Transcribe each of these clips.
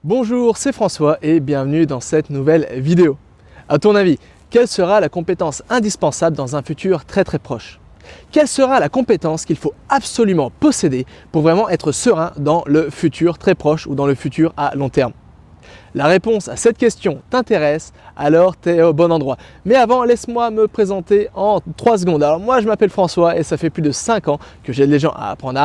Bonjour, c'est François et bienvenue dans cette nouvelle vidéo. À ton avis, quelle sera la compétence indispensable dans un futur très proche? Quelle sera la compétence qu'il faut absolument posséder pour vraiment être serein dans le futur très proche ou dans le futur à long terme? La réponse à cette question t'intéresse, alors tu es au bon endroit. Mais avant, laisse-moi me présenter en 3 secondes. Alors moi, je m'appelle François et ça fait plus de 5 ans que j'aide les gens à apprendre,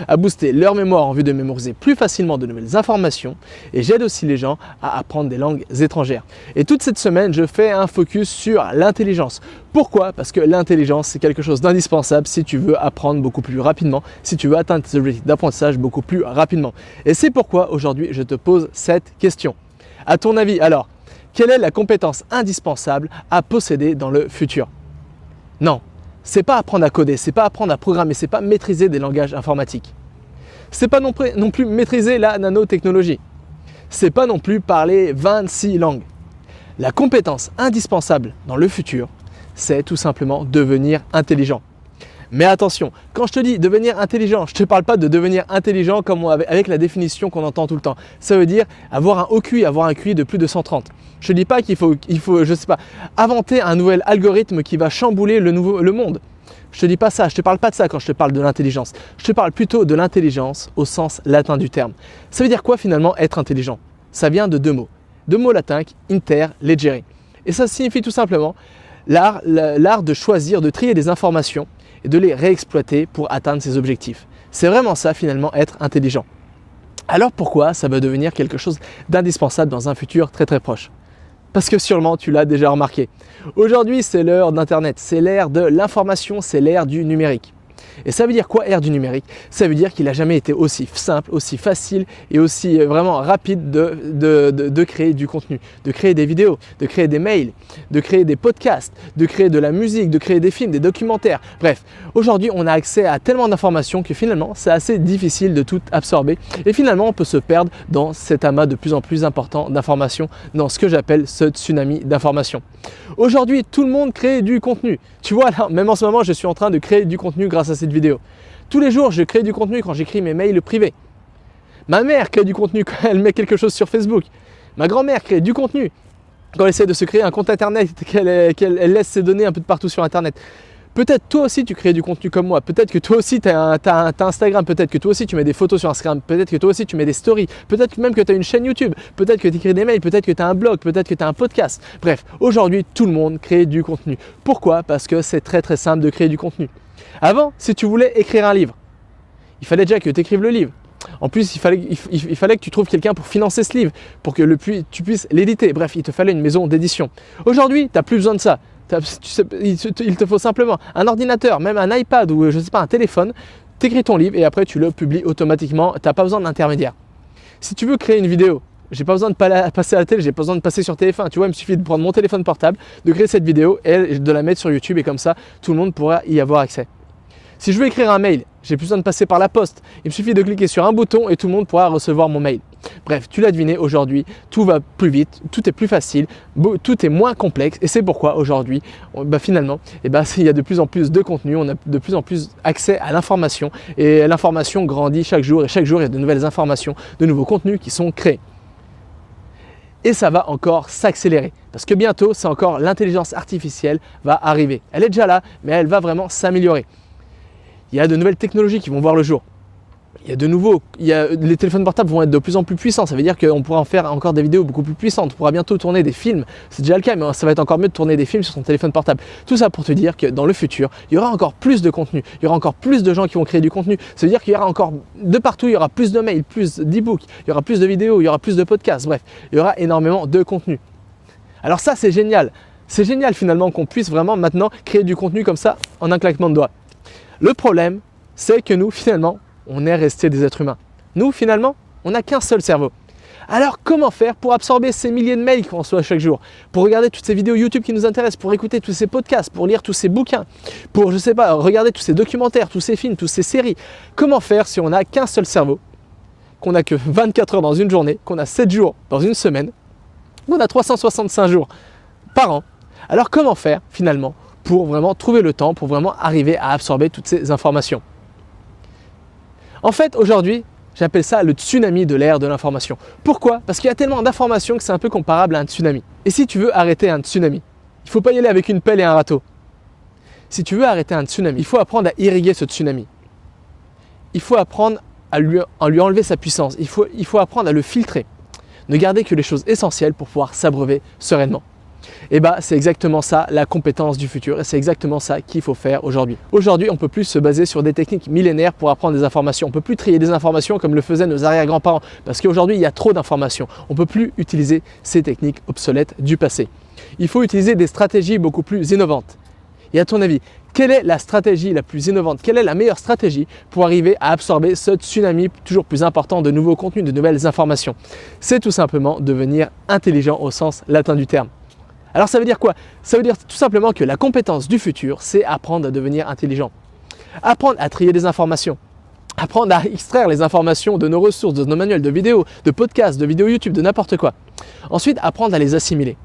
à booster leur mémoire en vue de mémoriser plus facilement de nouvelles informations. Et j'aide aussi les gens à apprendre des langues étrangères. Et toute cette semaine, je fais un focus sur l'intelligence. Pourquoi? Parce que l'intelligence, c'est quelque chose d'indispensable si tu veux apprendre beaucoup plus rapidement, si tu veux atteindre tes objectifs d'apprentissage beaucoup plus rapidement. Et c'est pourquoi aujourd'hui, je te pose cette question. À ton avis, alors, quelle est la compétence indispensable à posséder dans le futur? Non, c'est pas apprendre à coder, c'est pas apprendre à programmer, c'est pas maîtriser des langages informatiques. C'est pas non plus maîtriser la nanotechnologie. C'est pas non plus parler 26 langues. La compétence indispensable dans le futur, c'est tout simplement devenir intelligent. Mais attention, quand je te dis devenir intelligent, je ne te parle pas de devenir intelligent comme avec la définition qu'on entend tout le temps. Ça veut dire avoir un haut QI, avoir un QI de plus de 130. Je ne dis pas qu'il faut, je sais pas, inventer un nouvel algorithme qui va chambouler le monde. Je ne te dis pas ça, je ne te parle pas de ça quand je te parle de l'intelligence. Je te parle plutôt de l'intelligence au sens latin du terme. Ça veut dire quoi finalement être intelligent? Ça vient de deux mots latins, inter, legere. Et ça signifie tout simplement l'art de choisir, de trier des informations et de les réexploiter pour atteindre ses objectifs. C'est vraiment ça finalement être intelligent. Alors pourquoi ça va devenir quelque chose d'indispensable dans un futur très proche? Parce que sûrement tu l'as déjà remarqué. Aujourd'hui c'est l'ère d'Internet, c'est l'ère de l'information, c'est l'ère du numérique. Et ça veut dire quoi, ère du numérique? Ça veut dire qu'il n'a jamais été aussi simple, aussi facile et aussi vraiment rapide de créer du contenu, de créer des vidéos, de créer des mails, de créer des podcasts, de créer de la musique, de créer des films, des documentaires. Bref, aujourd'hui on a accès à tellement d'informations que finalement c'est assez difficile de tout absorber et finalement on peut se perdre dans cet amas de plus en plus important d'informations, dans ce que j'appelle ce tsunami d'informations. Aujourd'hui tout le monde crée du contenu. Tu vois là, même en ce moment je suis en train de créer du contenu grâce à cette vidéo. Tous les jours, je crée du contenu quand j'écris mes mails privés. Ma mère crée du contenu quand elle met quelque chose sur Facebook. Ma grand-mère crée du contenu quand elle essaie de se créer un compte internet, qu'elle laisse ses données un peu de partout sur internet. Peut-être toi aussi tu crées du contenu comme moi, peut-être que toi aussi tu as Instagram, peut-être que toi aussi tu mets des photos sur Instagram, peut-être que toi aussi tu mets des stories, peut-être même que tu as une chaîne YouTube, peut-être que tu écris des mails, peut-être que tu as un blog, peut-être que tu as un podcast. Bref, aujourd'hui tout le monde crée du contenu. Pourquoi? Parce que c'est très simple de créer du contenu. Avant, si tu voulais écrire un livre, il fallait déjà que tu écrives le livre. En plus, il fallait que tu trouves quelqu'un pour financer ce livre, pour que tu puisses l'éditer. Bref, il te fallait une maison d'édition. Aujourd'hui, tu n'as plus besoin de ça. Il te faut simplement un ordinateur, même un iPad ou je sais pas, un téléphone. Tu écris ton livre et après tu le publies automatiquement. Tu n'as pas besoin d'intermédiaire. Si tu veux créer une vidéo, j'ai pas besoin de passer à la télé, j'ai pas besoin de passer sur TF1. Tu vois, il me suffit de prendre mon téléphone portable, de créer cette vidéo et de la mettre sur YouTube et comme ça, tout le monde pourra y avoir accès. Si je veux écrire un mail, j'ai plus besoin de passer par la poste. Il me suffit de cliquer sur un bouton et tout le monde pourra recevoir mon mail. Bref, tu l'as deviné, aujourd'hui, tout va plus vite, tout est plus facile, tout est moins complexe et c'est pourquoi aujourd'hui, finalement, il y a de plus en plus de contenu, on a de plus en plus accès à l'information et l'information grandit chaque jour et chaque jour il y a de nouvelles informations, de nouveaux contenus qui sont créés. Et ça va encore s'accélérer parce que bientôt, c'est encore l'intelligence artificielle va arriver. Elle est déjà là, mais elle va vraiment s'améliorer. Il y a de nouvelles technologies qui vont voir le jour. Les téléphones portables vont être de plus en plus puissants. Ça veut dire qu'on pourra en faire encore des vidéos beaucoup plus puissantes. On pourra bientôt tourner des films. C'est déjà le cas, mais ça va être encore mieux de tourner des films sur son téléphone portable. Tout ça pour te dire que dans le futur, il y aura encore plus de contenu. Il y aura encore plus de gens qui vont créer du contenu. Ça veut dire qu'il y aura encore de partout, il y aura plus de mails, plus d'e-books, il y aura plus de vidéos, il y aura plus de podcasts. Bref, il y aura énormément de contenu. Alors ça, c'est génial. C'est génial finalement qu'on puisse vraiment maintenant créer du contenu comme ça en un claquement de doigts. Le problème, c'est que nous, finalement, on est resté des êtres humains. Nous, finalement, on n'a qu'un seul cerveau. Alors, comment faire pour absorber ces milliers de mails qu'on reçoit chaque jour, pour regarder toutes ces vidéos YouTube qui nous intéressent, pour écouter tous ces podcasts, pour lire tous ces bouquins, pour, je sais pas, regarder tous ces documentaires, tous ces films, toutes ces séries? Comment faire si on n'a qu'un seul cerveau, qu'on n'a que 24 heures dans une journée, qu'on a 7 jours dans une semaine, qu'on a 365 jours par an? Alors, comment faire, finalement, pour vraiment trouver le temps, pour vraiment arriver à absorber toutes ces informations? En fait, aujourd'hui, J'appelle ça le tsunami de l'ère de l'information. Pourquoi? Parce qu'il y a tellement d'informations que c'est un peu comparable à un tsunami. Et si tu veux arrêter un tsunami, il ne faut pas y aller avec une pelle et un râteau. Si tu veux arrêter un tsunami, il faut apprendre à irriguer ce tsunami. Il faut apprendre à lui enlever sa puissance. Il faut apprendre à le filtrer. Ne garder que les choses essentielles pour pouvoir s'abreuver sereinement. Et bah c'est exactement ça la compétence du futur et c'est exactement ça qu'il faut faire aujourd'hui. Aujourd'hui, on ne peut plus se baser sur des techniques millénaires pour apprendre des informations. On ne peut plus trier des informations comme le faisaient nos arrière-grands-parents parce qu'aujourd'hui, il y a trop d'informations. On ne peut plus utiliser ces techniques obsolètes du passé. Il faut utiliser des stratégies beaucoup plus innovantes. Et à ton avis, quelle est la stratégie la plus innovante? Quelle est la meilleure stratégie pour arriver à absorber ce tsunami toujours plus important de nouveaux contenus, de nouvelles informations? C'est tout simplement devenir intelligent au sens latin du terme. Alors ça veut dire quoi? Ça veut dire tout simplement que la compétence du futur, c'est apprendre à devenir intelligent. Apprendre à trier des informations. Apprendre à extraire les informations de nos ressources, de nos manuels, de vidéos, de podcasts, de vidéos YouTube, de n'importe quoi. Ensuite, apprendre à les assimiler.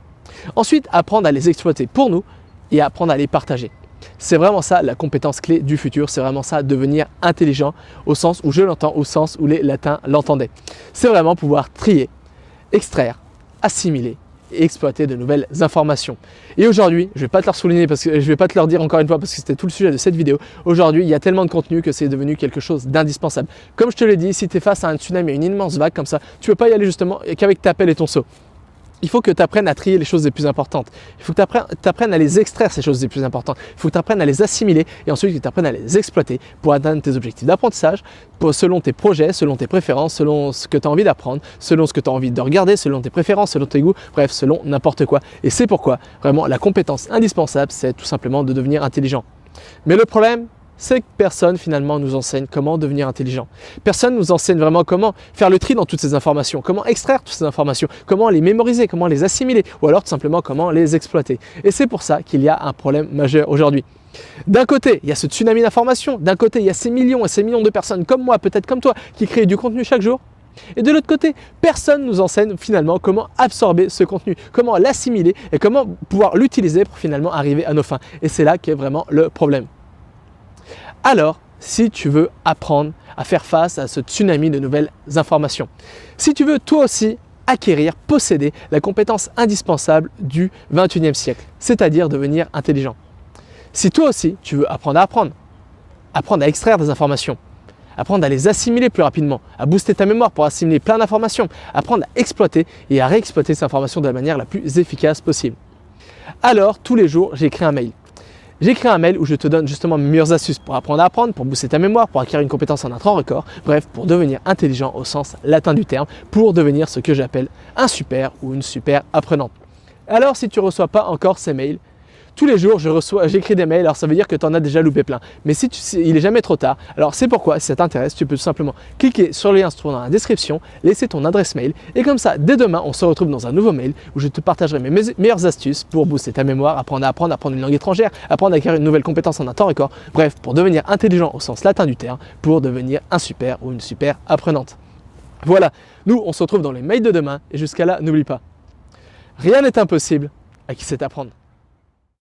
Ensuite, apprendre à les exploiter pour nous et apprendre à les partager. C'est vraiment ça la compétence clé du futur, c'est vraiment ça devenir intelligent au sens où je l'entends, au sens où les latins l'entendaient. C'est vraiment pouvoir trier, extraire, assimiler et exploiter de nouvelles informations. Et aujourd'hui, je ne vais pas te leur souligner parce que je vais pas te leur dire encore une fois parce que c'était tout le sujet de cette vidéo. Aujourd'hui, il y a tellement de contenu que c'est devenu quelque chose d'indispensable. Comme je te l'ai dit, si tu es face à un tsunami, une immense vague comme ça, tu ne peux pas y aller justement qu'avec ta pelle et ton seau. Il faut que tu apprennes à trier les choses les plus importantes. Il faut que tu apprennes à les extraire, ces choses les plus importantes. Il faut que tu apprennes à les assimiler et ensuite que tu apprennes à les exploiter pour atteindre tes objectifs d'apprentissage, selon tes projets, selon tes préférences, selon ce que tu as envie d'apprendre, selon ce que tu as envie de regarder, selon tes préférences, selon tes goûts, bref, selon n'importe quoi. Et c'est pourquoi, vraiment, la compétence indispensable, c'est tout simplement de devenir intelligent. Mais le problème, c'est que personne finalement nous enseigne comment devenir intelligent. Personne nous enseigne vraiment comment faire le tri dans toutes ces informations, comment extraire toutes ces informations, comment les mémoriser, comment les assimiler ou alors tout simplement comment les exploiter. Et c'est pour ça qu'il y a un problème majeur aujourd'hui. D'un côté, il y a ce tsunami d'informations, d'un côté, il y a ces millions et ces millions de personnes comme moi, peut-être comme toi, qui créent du contenu chaque jour. Et de l'autre côté, personne ne nous enseigne finalement comment absorber ce contenu, comment l'assimiler et comment pouvoir l'utiliser pour finalement arriver à nos fins. Et c'est là qu'est vraiment le problème. Alors, si tu veux apprendre à faire face à ce tsunami de nouvelles informations, si tu veux toi aussi acquérir, posséder la compétence indispensable du 21e siècle, c'est-à-dire devenir intelligent. Si toi aussi tu veux apprendre à extraire des informations, apprendre à les assimiler plus rapidement, à booster ta mémoire pour assimiler plein d'informations, apprendre à exploiter et à réexploiter ces informations de la manière la plus efficace possible. Alors, tous les jours, j'écris un mail. J'écris un mail où je te donne justement mes meilleures astuces pour apprendre, pour booster ta mémoire, pour acquérir une compétence en un temps record, bref, pour devenir intelligent au sens latin du terme, pour devenir ce que j'appelle un super ou une super apprenante. Alors, si tu ne reçois pas encore ces mails, tous les jours, j'écris des mails, alors ça veut dire que tu en as déjà loupé plein. Mais si il n'est jamais trop tard, alors c'est pourquoi, si ça t'intéresse, tu peux tout simplement cliquer sur le lien se trouvant dans la description, laisser ton adresse mail, et comme ça, dès demain, on se retrouve dans un nouveau mail où je te partagerai mes meilleures astuces pour booster ta mémoire, apprendre une langue étrangère, apprendre à acquérir une nouvelle compétence en un temps record, bref, pour devenir intelligent au sens latin du terme, pour devenir un super ou une super apprenante. Voilà, nous, on se retrouve dans les mails de demain, et jusqu'à là, n'oublie pas, rien n'est impossible à qui sait apprendre.